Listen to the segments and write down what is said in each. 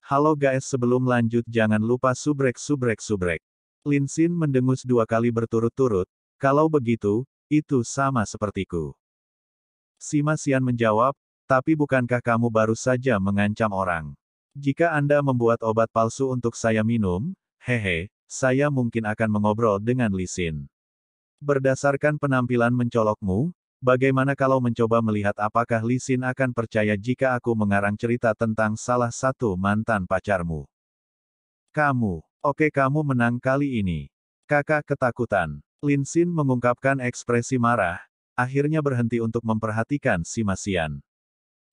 Halo guys, sebelum lanjut jangan lupa subrek. Lin Xin mendengus 2 kali berturut-turut, kalau begitu, itu sama sepertiku. Sima Xian menjawab, tapi bukankah kamu baru saja mengancam orang? Jika Anda membuat obat palsu untuk saya minum, hehe, saya mungkin akan mengobrol dengan Li Xin. Berdasarkan penampilan mencolokmu, bagaimana kalau mencoba melihat apakah Li Xin akan percaya jika aku mengarang cerita tentang salah satu mantan pacarmu? Kamu menang kali ini. Kakak ketakutan. Lin Xin mengungkapkan ekspresi marah, akhirnya berhenti untuk memperhatikan Sima Xian.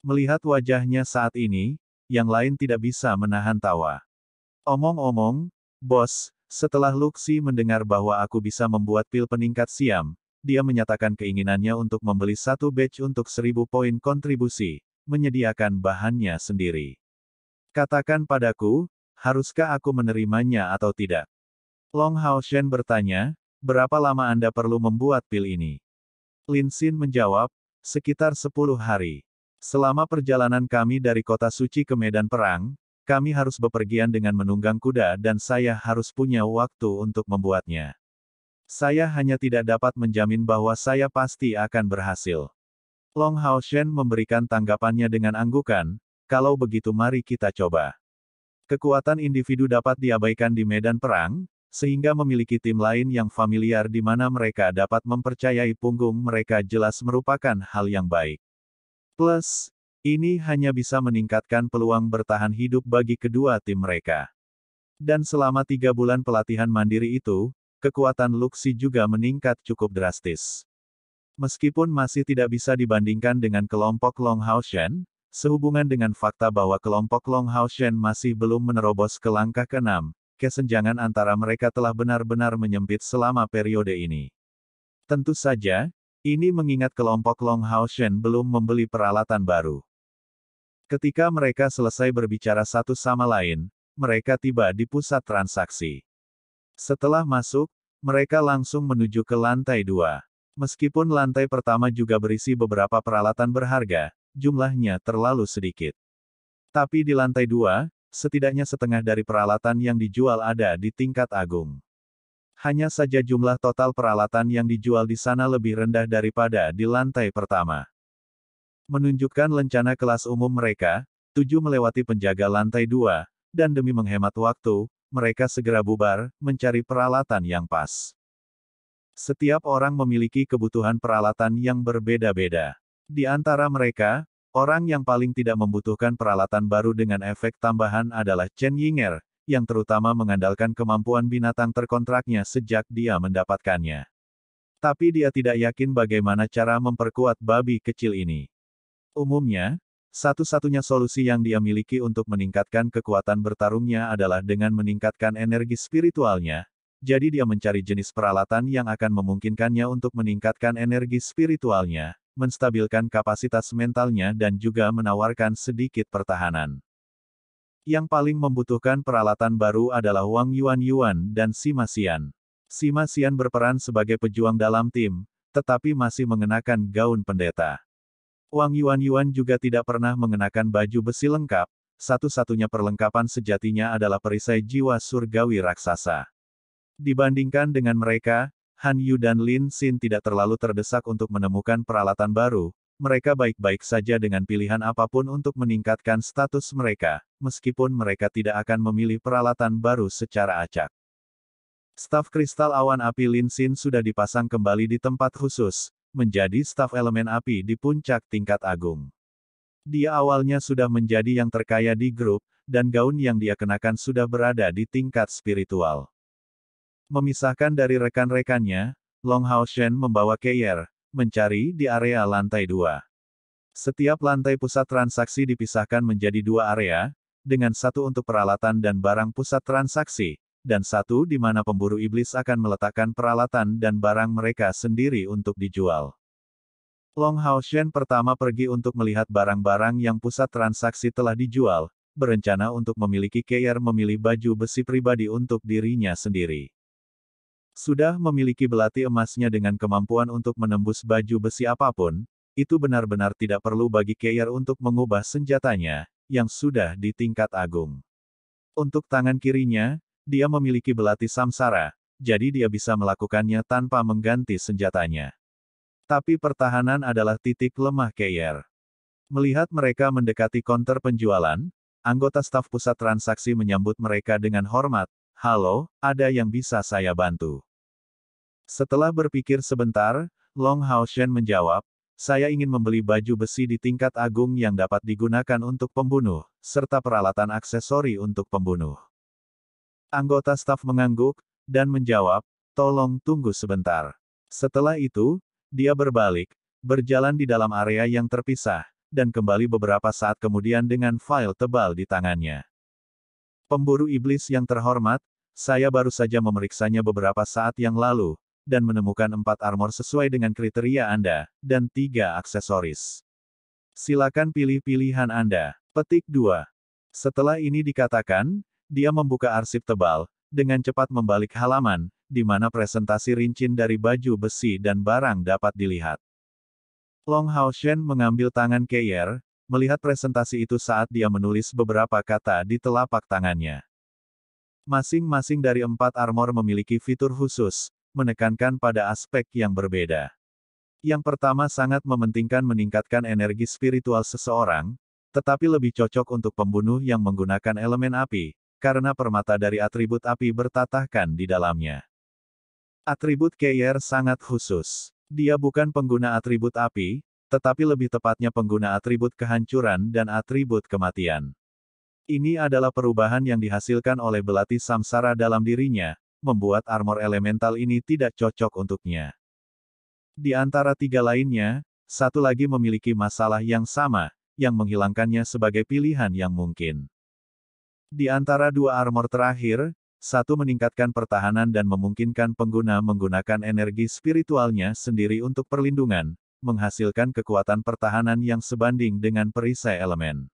Melihat wajahnya saat ini, yang lain tidak bisa menahan tawa. Omong-omong, bos, setelah Luxi mendengar bahwa aku bisa membuat pil peningkat siam, dia menyatakan keinginannya untuk membeli 1 batch untuk 1000 poin kontribusi, menyediakan bahannya sendiri. Katakan padaku, haruskah aku menerimanya atau tidak? Long Haoshen bertanya, berapa lama Anda perlu membuat pil ini? Lin Xin menjawab, sekitar 10 hari. Selama perjalanan kami dari kota suci ke medan perang, kami harus bepergian dengan menunggang kuda dan saya harus punya waktu untuk membuatnya. Saya hanya tidak dapat menjamin bahwa saya pasti akan berhasil. Long Haoshen memberikan tanggapannya dengan anggukan, kalau begitu mari kita coba. Kekuatan individu dapat diabaikan di medan perang, sehingga memiliki tim lain yang familiar di mana mereka dapat mempercayai punggung mereka jelas merupakan hal yang baik. Plus, ini hanya bisa meningkatkan peluang bertahan hidup bagi kedua tim mereka. Dan selama 3 bulan pelatihan mandiri itu, kekuatan Luxi juga meningkat cukup drastis. Meskipun masih tidak bisa dibandingkan dengan kelompok Long Haoshen, sehubungan dengan fakta bahwa kelompok Long Haoshen masih belum menerobos ke langkah ke-6, kesenjangan antara mereka telah benar-benar menyempit selama periode ini. Tentu saja, ini mengingat kelompok Long Haoshen belum membeli peralatan baru. Ketika mereka selesai berbicara satu sama lain, mereka tiba di pusat transaksi. Setelah masuk, mereka langsung menuju ke lantai 2. Meskipun lantai pertama juga berisi beberapa peralatan berharga, jumlahnya terlalu sedikit. Tapi di lantai 2, setidaknya setengah dari peralatan yang dijual ada di tingkat agung. Hanya saja jumlah total peralatan yang dijual di sana lebih rendah daripada di lantai pertama. Menunjukkan lencana kelas umum mereka, 7 melewati penjaga lantai 2, dan demi menghemat waktu, mereka segera bubar, mencari peralatan yang pas. Setiap orang memiliki kebutuhan peralatan yang berbeda-beda. Di antara mereka, orang yang paling tidak membutuhkan peralatan baru dengan efek tambahan adalah Chen Yinger, yang terutama mengandalkan kemampuan binatang terkontraknya sejak dia mendapatkannya. Tapi dia tidak yakin bagaimana cara memperkuat babi kecil ini. Umumnya, satu-satunya solusi yang dia miliki untuk meningkatkan kekuatan bertarungnya adalah dengan meningkatkan energi spiritualnya, jadi dia mencari jenis peralatan yang akan memungkinkannya untuk meningkatkan energi spiritualnya, menstabilkan kapasitas mentalnya dan juga menawarkan sedikit pertahanan. Yang paling membutuhkan peralatan baru adalah Wang Yuan dan Sima Xian. Sima Xian berperan sebagai pejuang dalam tim, tetapi masih mengenakan gaun pendeta. Wang Yuan juga tidak pernah mengenakan baju besi lengkap, satu-satunya perlengkapan sejatinya adalah perisai jiwa surgawi raksasa. Dibandingkan dengan mereka, Han Yu dan Lin Xin tidak terlalu terdesak untuk menemukan peralatan baru, mereka baik-baik saja dengan pilihan apapun untuk meningkatkan status mereka, meskipun mereka tidak akan memilih peralatan baru secara acak. Staf kristal awan api Lin Xin sudah dipasang kembali di tempat khusus, menjadi staf elemen api di puncak tingkat agung. Dia awalnya sudah menjadi yang terkaya di grup, dan gaun yang dia kenakan sudah berada di tingkat spiritual. Memisahkan dari rekan-rekannya, Long Haoshen membawa Keir, mencari di area lantai 2. Setiap lantai pusat transaksi dipisahkan menjadi 2 area, dengan satu untuk peralatan dan barang pusat transaksi, dan satu di mana pemburu iblis akan meletakkan peralatan dan barang mereka sendiri untuk dijual. Long Haoshen pertama pergi untuk melihat barang-barang yang pusat transaksi telah dijual, berencana untuk memiliki Keir memilih baju besi pribadi untuk dirinya sendiri. Sudah memiliki belati emasnya dengan kemampuan untuk menembus baju besi apapun, itu benar-benar tidak perlu bagi Keir untuk mengubah senjatanya, yang sudah di tingkat agung. Untuk tangan kirinya, dia memiliki belati samsara, jadi dia bisa melakukannya tanpa mengganti senjatanya. Tapi pertahanan adalah titik lemah Keir. Melihat mereka mendekati konter penjualan, anggota staf pusat transaksi menyambut mereka dengan hormat. Halo, ada yang bisa saya bantu? Setelah berpikir sebentar, Long Haoshen menjawab, saya ingin membeli baju besi di tingkat agung yang dapat digunakan untuk pembunuh, serta peralatan aksesori untuk pembunuh. Anggota staf mengangguk, dan menjawab, tolong tunggu sebentar. Setelah itu, dia berbalik, berjalan di dalam area yang terpisah, dan kembali beberapa saat kemudian dengan file tebal di tangannya. Pemburu iblis yang terhormat, saya baru saja memeriksanya beberapa saat yang lalu, dan menemukan 4 armor sesuai dengan kriteria Anda, dan 3 aksesoris. Silakan pilih pilihan Anda. Petik 2. Setelah ini dikatakan, dia membuka arsip tebal, dengan cepat membalik halaman, di mana presentasi rincian dari baju besi dan barang dapat dilihat. Long Haoshen mengambil tangan Keir, melihat presentasi itu saat dia menulis beberapa kata di telapak tangannya. Masing-masing dari 4 armor memiliki fitur khusus, menekankan pada aspek yang berbeda. Yang pertama sangat mementingkan meningkatkan energi spiritual seseorang, tetapi lebih cocok untuk pembunuh yang menggunakan elemen api, karena permata dari atribut api bertatahkan di dalamnya. Atribut Keir sangat khusus. Dia bukan pengguna atribut api, tetapi lebih tepatnya pengguna atribut kehancuran dan atribut kematian. Ini adalah perubahan yang dihasilkan oleh belati samsara dalam dirinya, membuat armor elemental ini tidak cocok untuknya. Di antara 3 lainnya, satu lagi memiliki masalah yang sama, yang menghilangkannya sebagai pilihan yang mungkin. Di antara 2 armor terakhir, satu meningkatkan pertahanan dan memungkinkan pengguna menggunakan energi spiritualnya sendiri untuk perlindungan, menghasilkan kekuatan pertahanan yang sebanding dengan perisai elemen.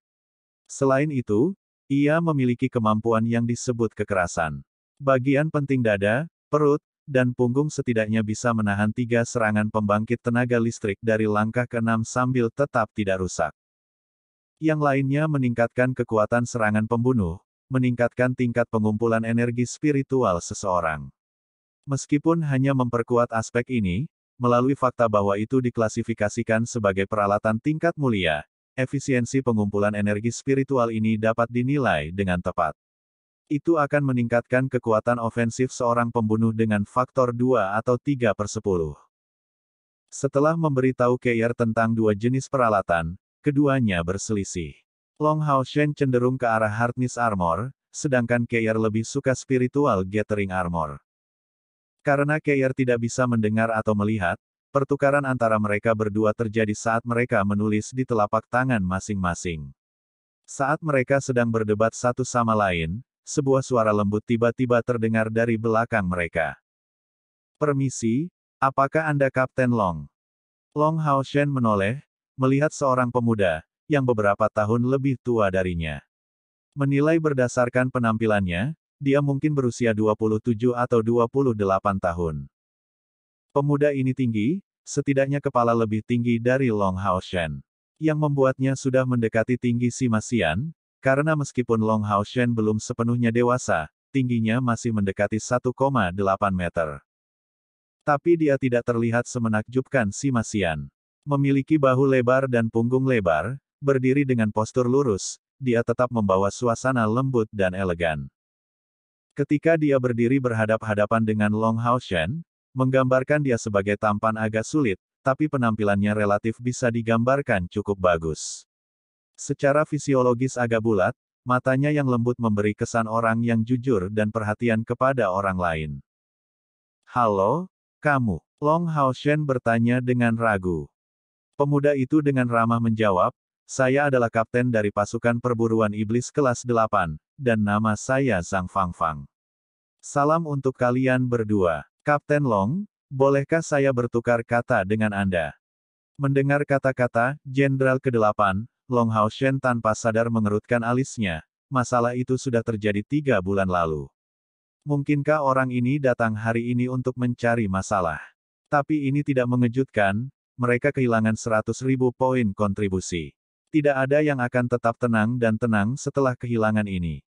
Selain itu, ia memiliki kemampuan yang disebut kekerasan. Bagian penting dada, perut, dan punggung setidaknya bisa menahan 3 serangan pembangkit tenaga listrik dari langkah ke-6 sambil tetap tidak rusak. Yang lainnya meningkatkan kekuatan serangan pembunuh, meningkatkan tingkat pengumpulan energi spiritual seseorang. Meskipun hanya memperkuat aspek ini, melalui fakta bahwa itu diklasifikasikan sebagai peralatan tingkat mulia, efisiensi pengumpulan energi spiritual ini dapat dinilai dengan tepat. Itu akan meningkatkan kekuatan ofensif seorang pembunuh dengan faktor 2 atau 3/10. Setelah memberitahu Keir tentang 2 jenis peralatan, keduanya berselisih. Long Haoshen cenderung ke arah Hardness Armor, sedangkan Keir lebih suka Spiritual Gathering Armor. Karena Keir tidak bisa mendengar atau melihat, pertukaran antara mereka berdua terjadi saat mereka menulis di telapak tangan masing-masing. Saat mereka sedang berdebat satu sama lain, sebuah suara lembut tiba-tiba terdengar dari belakang mereka. Permisi, apakah Anda Kapten Long? Long Haoshen menoleh, melihat seorang pemuda, yang beberapa tahun lebih tua darinya. Menilai berdasarkan penampilannya, dia mungkin berusia 27 atau 28 tahun. Pemuda ini tinggi, setidaknya kepala lebih tinggi dari Long Haoshen. Yang membuatnya sudah mendekati tinggi si Masian, karena meskipun Long Haoshen belum sepenuhnya dewasa, tingginya masih mendekati 1,8 meter. Tapi dia tidak terlihat semenakjubkan si Masian. Memiliki bahu lebar dan punggung lebar, berdiri dengan postur lurus, dia tetap membawa suasana lembut dan elegan. Ketika dia berdiri berhadap-hadapan dengan Long Haoshen, menggambarkan dia sebagai tampan agak sulit, tapi penampilannya relatif bisa digambarkan cukup bagus. Secara fisiologis agak bulat, matanya yang lembut memberi kesan orang yang jujur dan perhatian kepada orang lain. Halo, kamu. Long Haoshen bertanya dengan ragu. Pemuda itu dengan ramah menjawab, saya adalah kapten dari pasukan perburuan iblis kelas 8, dan nama saya Zhang Fangfang. Salam untuk kalian berdua. Kapten Long, bolehkah saya bertukar kata dengan Anda? Mendengar kata-kata, Jenderal ke-8, Long Haoshen tanpa sadar mengerutkan alisnya. Masalah itu sudah terjadi 3 bulan lalu. Mungkinkah orang ini datang hari ini untuk mencari masalah? Tapi ini tidak mengejutkan, mereka kehilangan 100.000 poin kontribusi. Tidak ada yang akan tetap tenang dan tenang setelah kehilangan ini.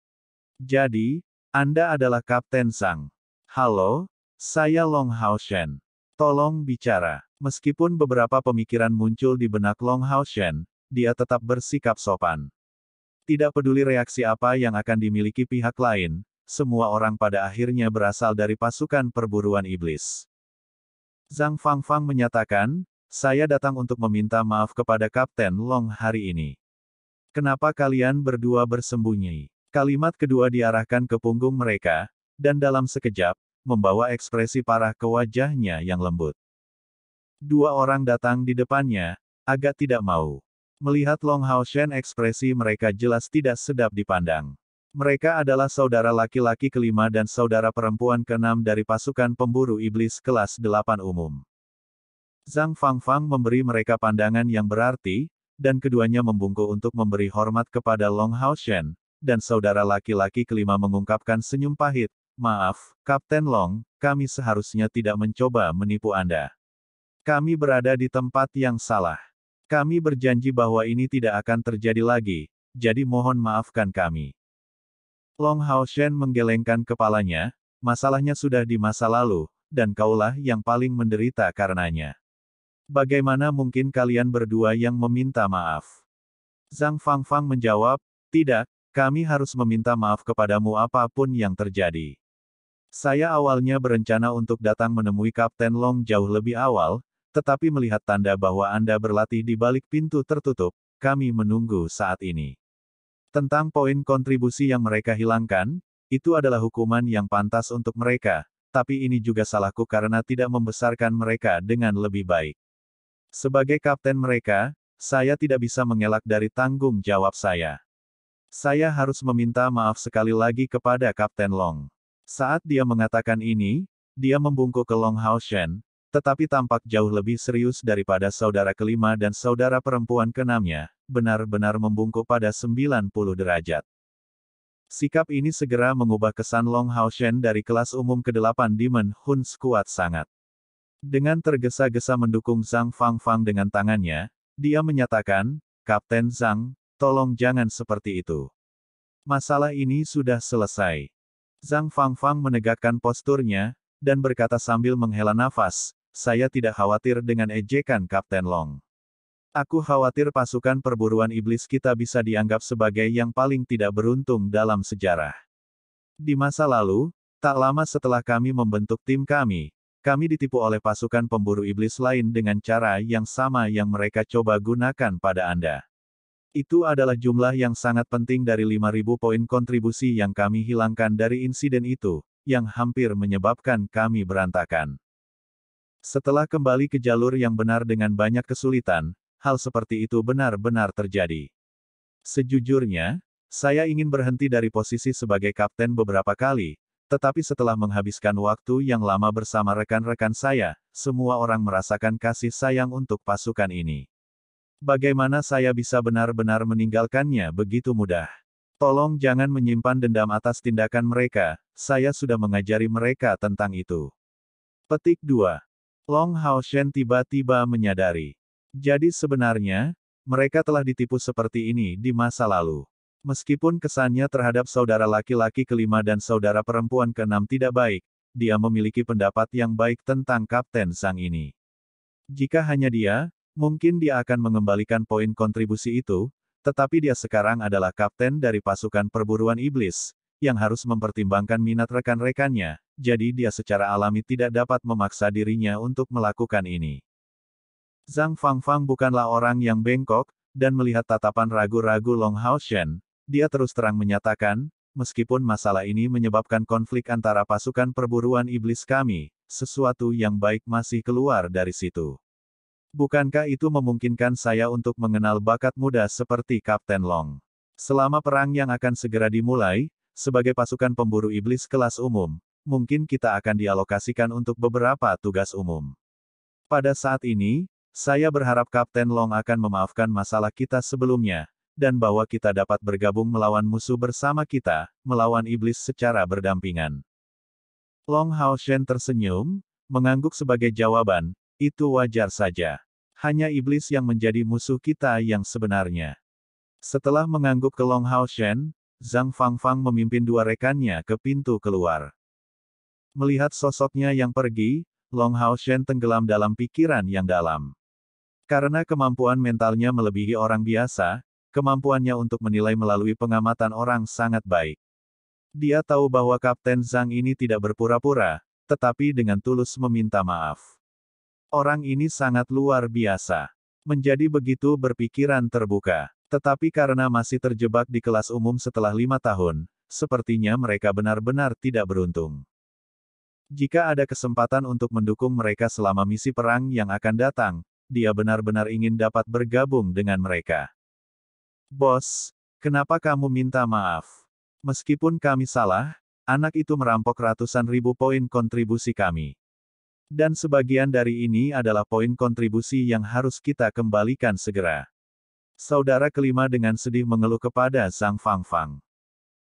Jadi, Anda adalah Kapten Zhang. Halo, saya Long Haoshen. Tolong bicara. Meskipun beberapa pemikiran muncul di benak Long Haoshen, dia tetap bersikap sopan. Tidak peduli reaksi apa yang akan dimiliki pihak lain, semua orang pada akhirnya berasal dari pasukan perburuan iblis. Zhang Fangfang menyatakan, saya datang untuk meminta maaf kepada Kapten Long hari ini. Kenapa kalian berdua bersembunyi? Kalimat kedua diarahkan ke punggung mereka, dan dalam sekejap, membawa ekspresi parah ke wajahnya yang lembut. Dua orang datang di depannya, agak tidak mau. Melihat Long Haoshen, ekspresi mereka jelas tidak sedap dipandang. Mereka adalah saudara laki-laki kelima dan saudara perempuan keenam dari pasukan pemburu iblis kelas 8 umum. Zhang Fangfang memberi mereka pandangan yang berarti, dan keduanya membungkuk untuk memberi hormat kepada Long Haoshen, dan saudara laki-laki kelima mengungkapkan senyum pahit, maaf, Kapten Long, kami seharusnya tidak mencoba menipu Anda. Kami berada di tempat yang salah. Kami berjanji bahwa ini tidak akan terjadi lagi, jadi mohon maafkan kami. Long Haoshen menggelengkan kepalanya, masalahnya sudah di masa lalu, dan kaulah yang paling menderita karenanya. Bagaimana mungkin kalian berdua yang meminta maaf? Zhang Fangfang menjawab, tidak, kami harus meminta maaf kepadamu apapun yang terjadi. Saya awalnya berencana untuk datang menemui Kapten Long jauh lebih awal, tetapi melihat tanda bahwa Anda berlatih di balik pintu tertutup, kami menunggu saat ini. Tentang poin kontribusi yang mereka hilangkan, itu adalah hukuman yang pantas untuk mereka, tapi ini juga salahku karena tidak membesarkan mereka dengan lebih baik. Sebagai kapten mereka, saya tidak bisa mengelak dari tanggung jawab saya. Saya harus meminta maaf sekali lagi kepada Kapten Long. Saat dia mengatakan ini, dia membungkuk ke Long Haoshen, tetapi tampak jauh lebih serius daripada saudara kelima dan saudara perempuan keenamnya, benar-benar membungkuk pada 90 derajat. Sikap ini segera mengubah kesan Long Haoshen dari kelas umum ke-8 Demon Hun kuat sangat. Dengan tergesa-gesa mendukung Zhang Fangfang dengan tangannya, dia menyatakan, Kapten Zhang, tolong jangan seperti itu. Masalah ini sudah selesai. Zhang Fangfang menegakkan posturnya, dan berkata sambil menghela nafas, saya tidak khawatir dengan ejekan Kapten Long. Aku khawatir pasukan perburuan iblis kita bisa dianggap sebagai yang paling tidak beruntung dalam sejarah. Di masa lalu, tak lama setelah kami membentuk tim kami ditipu oleh pasukan pemburu iblis lain dengan cara yang sama yang mereka coba gunakan pada Anda. Itu adalah jumlah yang sangat penting dari 5.000 poin kontribusi yang kami hilangkan dari insiden itu, yang hampir menyebabkan kami berantakan. Setelah kembali ke jalur yang benar dengan banyak kesulitan, hal seperti itu benar-benar terjadi. Sejujurnya, saya ingin berhenti dari posisi sebagai kapten beberapa kali, tetapi setelah menghabiskan waktu yang lama bersama rekan-rekan saya, semua orang merasakan kasih sayang untuk pasukan ini. Bagaimana saya bisa benar-benar meninggalkannya begitu mudah? Tolong jangan menyimpan dendam atas tindakan mereka, saya sudah mengajari mereka tentang itu. Petik 2. Long Haoshen tiba-tiba menyadari. Jadi sebenarnya, mereka telah ditipu seperti ini di masa lalu. Meskipun kesannya terhadap saudara laki-laki kelima dan saudara perempuan keenam tidak baik, dia memiliki pendapat yang baik tentang Kapten Zhang ini. Jika hanya dia, mungkin dia akan mengembalikan poin kontribusi itu, tetapi dia sekarang adalah kapten dari pasukan perburuan iblis, yang harus mempertimbangkan minat rekan-rekannya, jadi dia secara alami tidak dapat memaksa dirinya untuk melakukan ini. Zhang Fangfang bukanlah orang yang bengkok, dan melihat tatapan ragu-ragu Long Haoshen, dia terus terang menyatakan, meskipun masalah ini menyebabkan konflik antara pasukan perburuan iblis kami, sesuatu yang baik masih keluar dari situ. Bukankah itu memungkinkan saya untuk mengenal bakat muda seperti Kapten Long? Selama perang yang akan segera dimulai, sebagai pasukan pemburu iblis kelas umum, mungkin kita akan dialokasikan untuk beberapa tugas umum. Pada saat ini, saya berharap Kapten Long akan memaafkan masalah kita sebelumnya, dan bahwa kita dapat bergabung melawan musuh bersama kita, melawan iblis secara berdampingan. Long Haoshen tersenyum, mengangguk sebagai jawaban, itu wajar saja. Hanya iblis yang menjadi musuh kita yang sebenarnya. Setelah mengangguk ke Long Haoshen, Zhang Fangfang memimpin dua rekannya ke pintu keluar. Melihat sosoknya yang pergi, Long Haoshen tenggelam dalam pikiran yang dalam. Karena kemampuan mentalnya melebihi orang biasa, kemampuannya untuk menilai melalui pengamatan orang sangat baik. Dia tahu bahwa Kapten Zhang ini tidak berpura-pura, tetapi dengan tulus meminta maaf. Orang ini sangat luar biasa. Menjadi begitu berpikiran terbuka. Tetapi karena masih terjebak di kelas umum setelah 5 tahun, sepertinya mereka benar-benar tidak beruntung. Jika ada kesempatan untuk mendukung mereka selama misi perang yang akan datang, dia benar-benar ingin dapat bergabung dengan mereka. Bos, kenapa kamu minta maaf? Meskipun kami salah, anak itu merampok ratusan ribu poin kontribusi kami. Dan sebagian dari ini adalah poin kontribusi yang harus kita kembalikan segera. Saudara kelima dengan sedih mengeluh kepada Zhang Fangfang.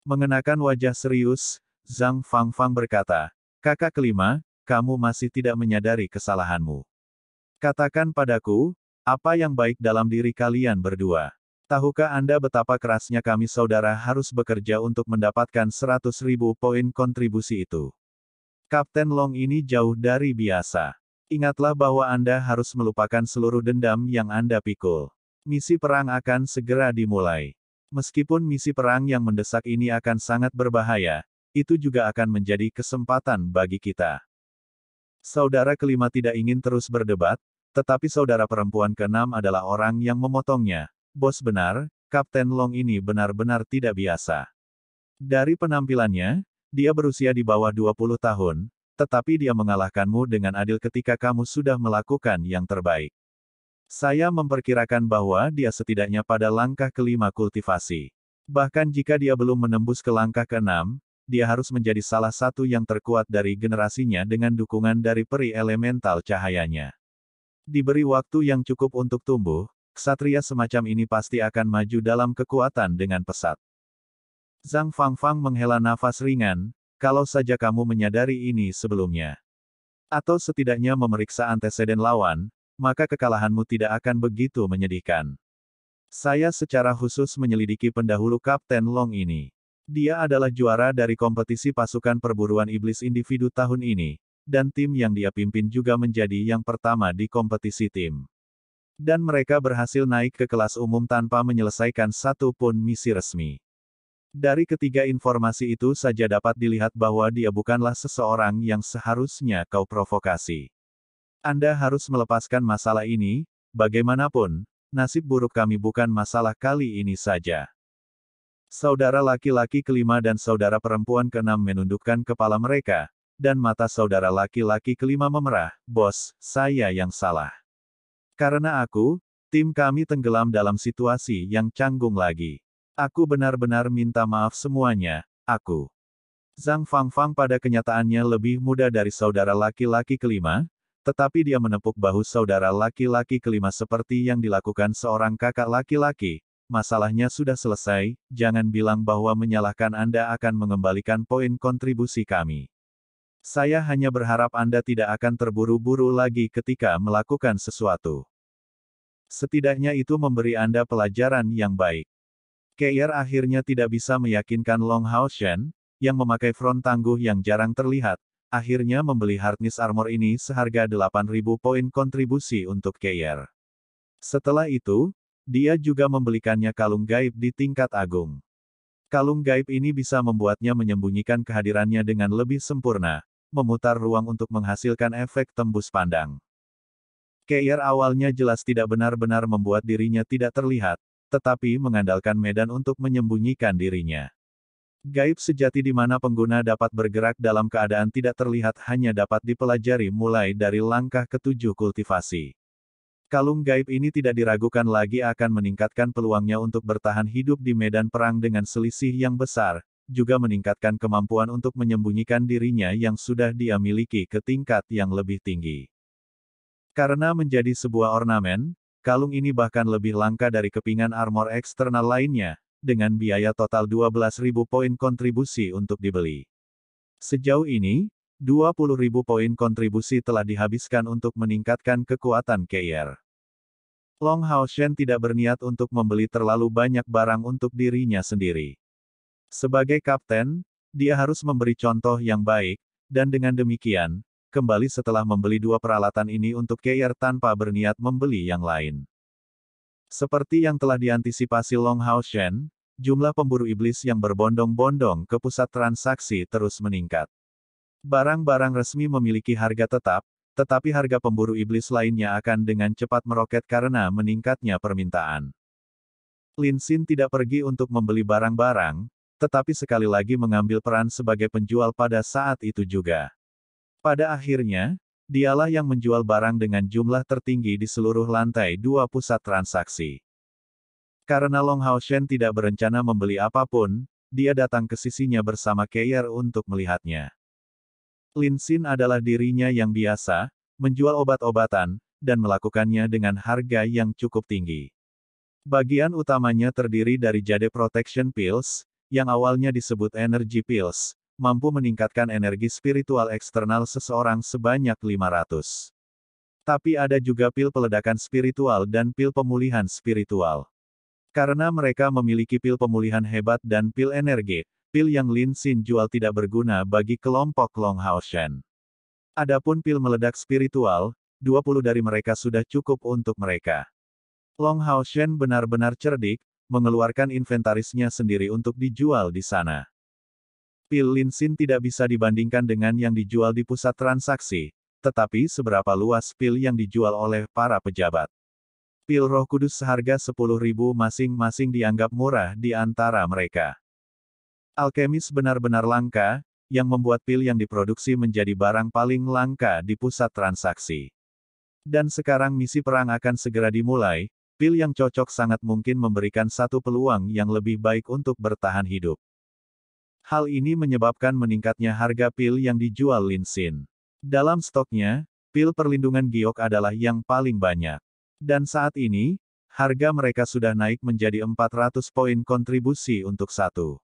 Mengenakan wajah serius, Zhang Fangfang berkata, "Kakak kelima, kamu masih tidak menyadari kesalahanmu. Katakan padaku, apa yang baik dalam diri kalian berdua? Tahukah Anda betapa kerasnya kami saudara harus bekerja untuk mendapatkan 100.000 poin kontribusi itu? Kapten Long ini jauh dari biasa. Ingatlah bahwa Anda harus melupakan seluruh dendam yang Anda pikul. Misi perang akan segera dimulai. Meskipun misi perang yang mendesak ini akan sangat berbahaya, itu juga akan menjadi kesempatan bagi kita." Saudara kelima tidak ingin terus berdebat, tetapi saudara perempuan keenam adalah orang yang memotongnya. "Bos benar, Kapten Long ini benar-benar tidak biasa. Dari penampilannya, dia berusia di bawah 20 tahun, tetapi dia mengalahkanmu dengan adil ketika kamu sudah melakukan yang terbaik. Saya memperkirakan bahwa dia setidaknya pada langkah kelima kultivasi. Bahkan jika dia belum menembus ke langkah keenam, dia harus menjadi salah satu yang terkuat dari generasinya dengan dukungan dari peri elemental cahayanya. Diberi waktu yang cukup untuk tumbuh, ksatria semacam ini pasti akan maju dalam kekuatan dengan pesat." Zhang Fangfang menghela nafas ringan, "Kalau saja kamu menyadari ini sebelumnya. Atau setidaknya memeriksa anteseden lawan, maka kekalahanmu tidak akan begitu menyedihkan. Saya secara khusus menyelidiki pendahulu Kapten Long ini. Dia adalah juara dari kompetisi pasukan perburuan iblis individu tahun ini, dan tim yang dia pimpin juga menjadi yang pertama di kompetisi tim. Dan mereka berhasil naik ke kelas umum tanpa menyelesaikan satu pun misi resmi. Dari ketiga informasi itu saja dapat dilihat bahwa dia bukanlah seseorang yang seharusnya kau provokasi. Anda harus melepaskan masalah ini, bagaimanapun, nasib buruk kami bukan masalah kali ini saja." Saudara laki-laki kelima dan saudara perempuan keenam menundukkan kepala mereka, dan mata saudara laki-laki kelima memerah. "Bos, saya yang salah. Karena aku, tim kami tenggelam dalam situasi yang canggung lagi. Aku benar-benar minta maaf semuanya, aku." Zhang Fangfang pada kenyataannya lebih muda dari saudara laki-laki kelima, tetapi dia menepuk bahu saudara laki-laki kelima seperti yang dilakukan seorang kakak laki-laki. "Masalahnya sudah selesai, jangan bilang bahwa menyalahkan Anda akan mengembalikan poin kontribusi kami. Saya hanya berharap Anda tidak akan terburu-buru lagi ketika melakukan sesuatu. Setidaknya itu memberi Anda pelajaran yang baik." Keir akhirnya tidak bisa meyakinkan Long Haoshen, yang memakai front tangguh yang jarang terlihat, akhirnya membeli hardness armor ini seharga 8.000 poin kontribusi untuk Keir. Setelah itu, dia juga membelikannya kalung gaib di tingkat agung. Kalung gaib ini bisa membuatnya menyembunyikan kehadirannya dengan lebih sempurna, memutar ruang untuk menghasilkan efek tembus pandang. Keir awalnya jelas tidak benar-benar membuat dirinya tidak terlihat, tetapi mengandalkan medan untuk menyembunyikan dirinya. Gaib sejati di mana pengguna dapat bergerak dalam keadaan tidak terlihat hanya dapat dipelajari mulai dari langkah ketujuh kultivasi. Kalung gaib ini tidak diragukan lagi akan meningkatkan peluangnya untuk bertahan hidup di medan perang dengan selisih yang besar, juga meningkatkan kemampuan untuk menyembunyikan dirinya yang sudah dia miliki ke tingkat yang lebih tinggi. Karena menjadi sebuah ornamen, kalung ini bahkan lebih langka dari kepingan armor eksternal lainnya, dengan biaya total 12.000 poin kontribusi untuk dibeli. Sejauh ini, 20.000 poin kontribusi telah dihabiskan untuk meningkatkan kekuatan Keir. Long Haoshen tidak berniat untuk membeli terlalu banyak barang untuk dirinya sendiri. Sebagai kapten, dia harus memberi contoh yang baik, dan dengan demikian, kembali setelah membeli dua peralatan ini untuk Keir tanpa berniat membeli yang lain. Seperti yang telah diantisipasi Long Hao Shen, jumlah pemburu iblis yang berbondong-bondong ke pusat transaksi terus meningkat. Barang-barang resmi memiliki harga tetap, tetapi harga pemburu iblis lainnya akan dengan cepat meroket karena meningkatnya permintaan. Lin Xin tidak pergi untuk membeli barang-barang, tetapi sekali lagi mengambil peran sebagai penjual pada saat itu juga. Pada akhirnya, dialah yang menjual barang dengan jumlah tertinggi di seluruh lantai dua pusat transaksi. Karena Long Hao Shen tidak berencana membeli apapun, dia datang ke sisinya bersama Keir untuk melihatnya. Lin Xin adalah dirinya yang biasa, menjual obat-obatan, dan melakukannya dengan harga yang cukup tinggi. Bagian utamanya terdiri dari Jade Protection Pills, yang awalnya disebut Energy Pills, mampu meningkatkan energi spiritual eksternal seseorang sebanyak 500. Tapi ada juga pil peledakan spiritual dan pil pemulihan spiritual. Karena mereka memiliki pil pemulihan hebat dan pil energi, pil yang Lin Xin jual tidak berguna bagi kelompok Long Hao Shen. Adapun pil meledak spiritual, 20 dari mereka sudah cukup untuk mereka. Long Hao Shen benar-benar cerdik, mengeluarkan inventarisnya sendiri untuk dijual di sana. Pil Lin Xin tidak bisa dibandingkan dengan yang dijual di pusat transaksi, tetapi seberapa luas pil yang dijual oleh para pejabat. Pil Roh Kudus seharga 10.000 masing-masing dianggap murah di antara mereka. Alkemis benar-benar langka, yang membuat pil yang diproduksi menjadi barang paling langka di pusat transaksi. Dan sekarang misi perang akan segera dimulai, pil yang cocok sangat mungkin memberikan satu peluang yang lebih baik untuk bertahan hidup. Hal ini menyebabkan meningkatnya harga pil yang dijual Lin Xin. Dalam stoknya, pil perlindungan giok adalah yang paling banyak. Dan saat ini, harga mereka sudah naik menjadi 400 poin kontribusi untuk satu.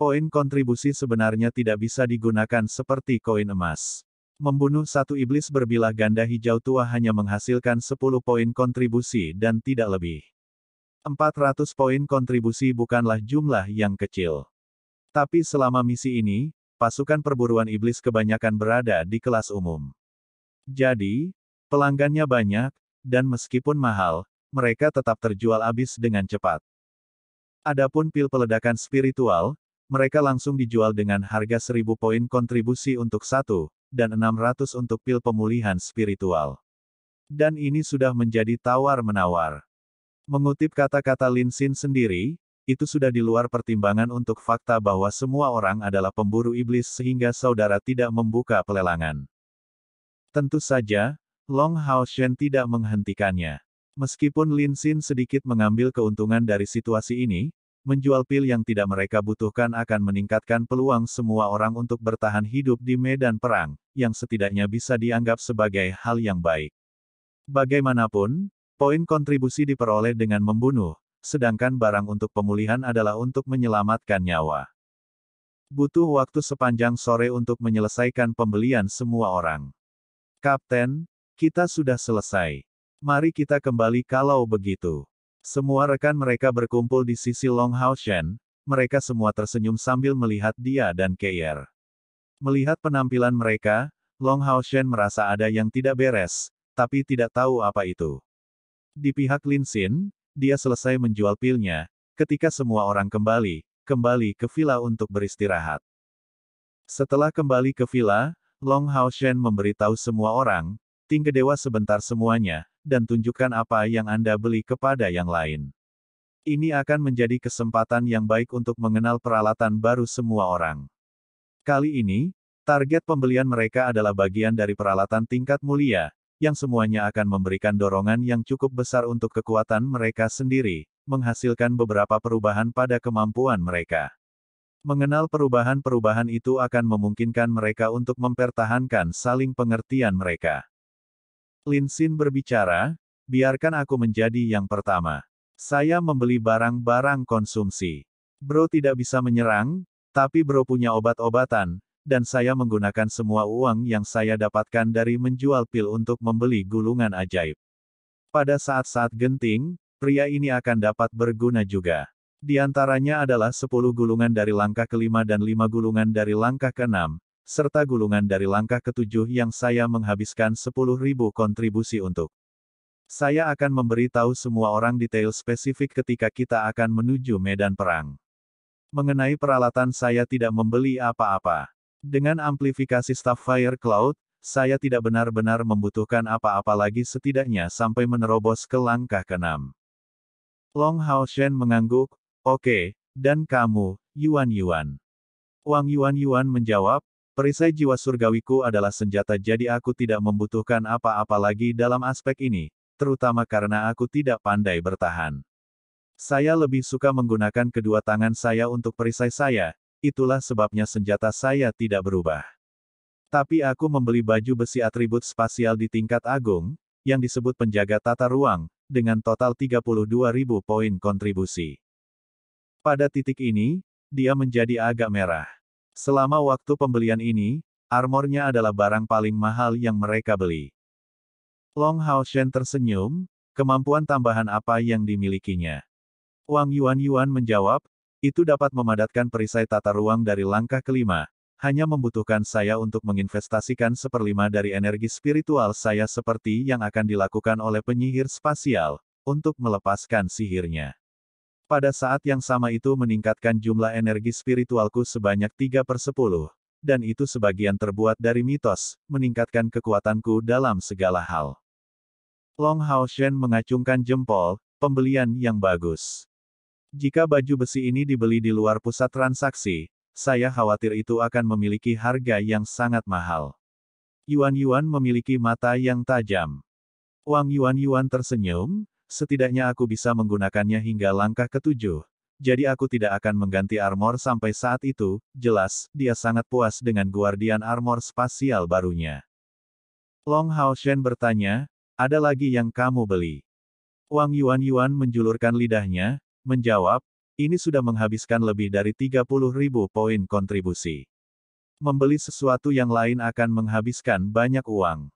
Poin kontribusi sebenarnya tidak bisa digunakan seperti koin emas. Membunuh satu iblis berbilah ganda hijau tua hanya menghasilkan 10 poin kontribusi dan tidak lebih. 400 poin kontribusi bukanlah jumlah yang kecil. Tapi selama misi ini, pasukan perburuan iblis kebanyakan berada di kelas umum. Jadi, pelanggannya banyak, dan meskipun mahal, mereka tetap terjual habis dengan cepat. Adapun pil peledakan spiritual, mereka langsung dijual dengan harga 1000 poin kontribusi untuk satu, dan 600 untuk pil pemulihan spiritual. Dan ini sudah menjadi tawar-menawar. Mengutip kata-kata Lin Xin sendiri, itu sudah di luar pertimbangan untuk fakta bahwa semua orang adalah pemburu iblis sehingga saudara tidak membuka pelelangan. Tentu saja, Long Hao Shen tidak menghentikannya. Meskipun Lin Xin sedikit mengambil keuntungan dari situasi ini, menjual pil yang tidak mereka butuhkan akan meningkatkan peluang semua orang untuk bertahan hidup di medan perang, yang setidaknya bisa dianggap sebagai hal yang baik. Bagaimanapun, poin kontribusi diperoleh dengan membunuh, sedangkan barang untuk pemulihan adalah untuk menyelamatkan nyawa. Butuh waktu sepanjang sore untuk menyelesaikan pembelian semua orang. Kapten, kita sudah selesai. Mari kita kembali kalau begitu. Semua rekan mereka berkumpul di sisi Long Hao Shen, mereka semua tersenyum sambil melihat dia dan Keir. Melihat penampilan mereka, Long Hao Shen merasa ada yang tidak beres, tapi tidak tahu apa itu. Di pihak Lin Xin, dia selesai menjual pilnya, ketika semua orang kembali ke villa untuk beristirahat. Setelah kembali ke villa, Long Hao Shen memberitahu semua orang, tinggal dewa sebentar semuanya, dan tunjukkan apa yang Anda beli kepada yang lain. Ini akan menjadi kesempatan yang baik untuk mengenal peralatan baru semua orang. Kali ini, target pembelian mereka adalah bagian dari peralatan tingkat mulia, yang semuanya akan memberikan dorongan yang cukup besar untuk kekuatan mereka sendiri, menghasilkan beberapa perubahan pada kemampuan mereka. Mengenal perubahan-perubahan itu akan memungkinkan mereka untuk mempertahankan saling pengertian mereka. Lin Xin berbicara, biarkan aku menjadi yang pertama. Saya membeli barang-barang konsumsi. Bro tidak bisa menyerang, tapi bro punya obat-obatan, dan saya menggunakan semua uang yang saya dapatkan dari menjual pil untuk membeli gulungan ajaib. Pada saat-saat genting, pria ini akan dapat berguna juga. Di antaranya adalah 10 gulungan dari langkah kelima dan 5 gulungan dari langkah keenam, serta gulungan dari langkah ketujuh yang saya menghabiskan 10.000 kontribusi untuk. Saya akan memberi tahu semua orang detail spesifik ketika kita akan menuju medan perang. Mengenai peralatan saya tidak membeli apa-apa. Dengan amplifikasi Starfire Cloud, saya tidak benar-benar membutuhkan apa-apa lagi setidaknya sampai menerobos ke langkah keenam. Long Hao Shen mengangguk, oke, dan kamu, Yuan Yuan. Wang Yuan Yuan menjawab, perisai jiwa surgawiku adalah senjata jadi aku tidak membutuhkan apa-apa lagi dalam aspek ini, terutama karena aku tidak pandai bertahan. Saya lebih suka menggunakan kedua tangan saya untuk perisai saya, itulah sebabnya senjata saya tidak berubah. Tapi aku membeli baju besi atribut spasial di tingkat agung, yang disebut penjaga tata ruang, dengan total 32.000 poin kontribusi. Pada titik ini, dia menjadi agak merah. Selama waktu pembelian ini, armornya adalah barang paling mahal yang mereka beli. Long Hao Shen tersenyum, kemampuan tambahan apa yang dimilikinya? Wang Yuan Yuan menjawab, itu dapat memadatkan perisai tata ruang dari langkah kelima, hanya membutuhkan saya untuk menginvestasikan 1/5 dari energi spiritual saya seperti yang akan dilakukan oleh penyihir spasial, untuk melepaskan sihirnya. Pada saat yang sama itu meningkatkan jumlah energi spiritualku sebanyak 3/10, dan itu sebagian terbuat dari mitos, meningkatkan kekuatanku dalam segala hal. Long Hao Shen mengacungkan jempol, pembelian yang bagus. Jika baju besi ini dibeli di luar pusat transaksi, saya khawatir itu akan memiliki harga yang sangat mahal. Yuan Yuan memiliki mata yang tajam. Wang Yuan Yuan tersenyum, setidaknya aku bisa menggunakannya hingga langkah ketujuh, jadi aku tidak akan mengganti armor sampai saat itu, jelas, dia sangat puas dengan Guardian Armor spasial barunya. Long Hao Shen bertanya, ada lagi yang kamu beli? Wang Yuan Yuan menjulurkan lidahnya, menjawab, ini sudah menghabiskan lebih dari 30.000 poin kontribusi. Membeli sesuatu yang lain akan menghabiskan banyak uang.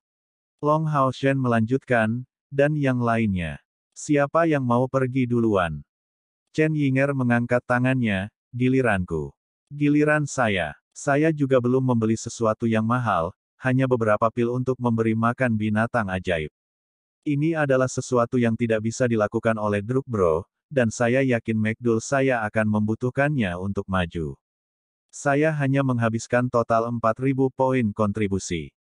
Long Hao Shen melanjutkan, dan yang lainnya. Siapa yang mau pergi duluan? Chen Yinger mengangkat tangannya, giliranku. Giliran saya. Saya juga belum membeli sesuatu yang mahal, hanya beberapa pil untuk memberi makan binatang ajaib. Ini adalah sesuatu yang tidak bisa dilakukan oleh Druk Bro, dan saya yakin McDool saya akan membutuhkannya untuk maju. Saya hanya menghabiskan total 4.000 poin kontribusi.